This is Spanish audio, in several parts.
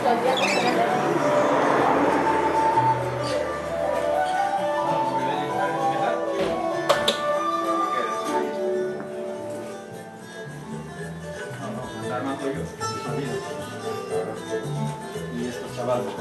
Y estos chavales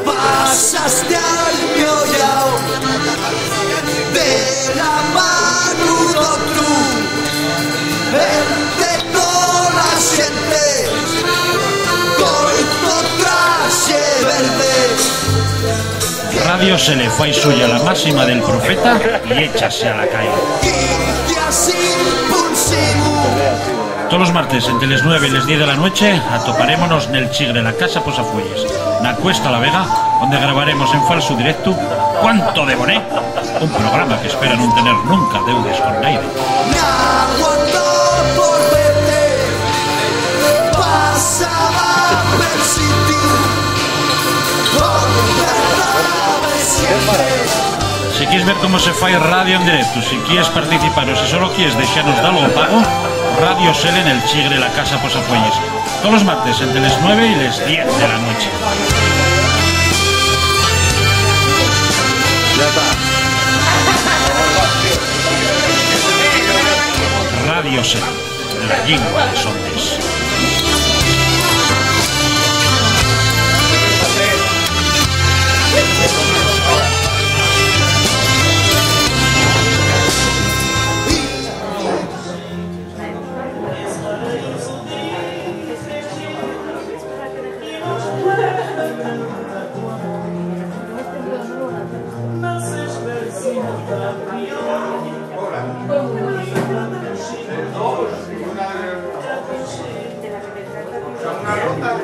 pasaste al miollao de la mano tu entre toda la gente coito traxe verde. Radio se le fue suya la máxima del profeta y échase a la calle. Todos los martes entre les 9 y les 10 de la noche atoparémonos nel Chigre, la casa Posafuelles, na Cuesta la Vega, donde grabaremos en falso directo Cuánto de Boné, un programa que espera non tener nunca deudes con nadie. Si quieres ver cómo se fai radio en directo, si quieres participar o si solo quieres dejarnos de algo pago, Radio Sel en el Chigre, la casa Posafuelles, todos los martes entre les 9 y les 10 de la noche. Ya está. Radio Sel, la lengua de sondes. Una ronda de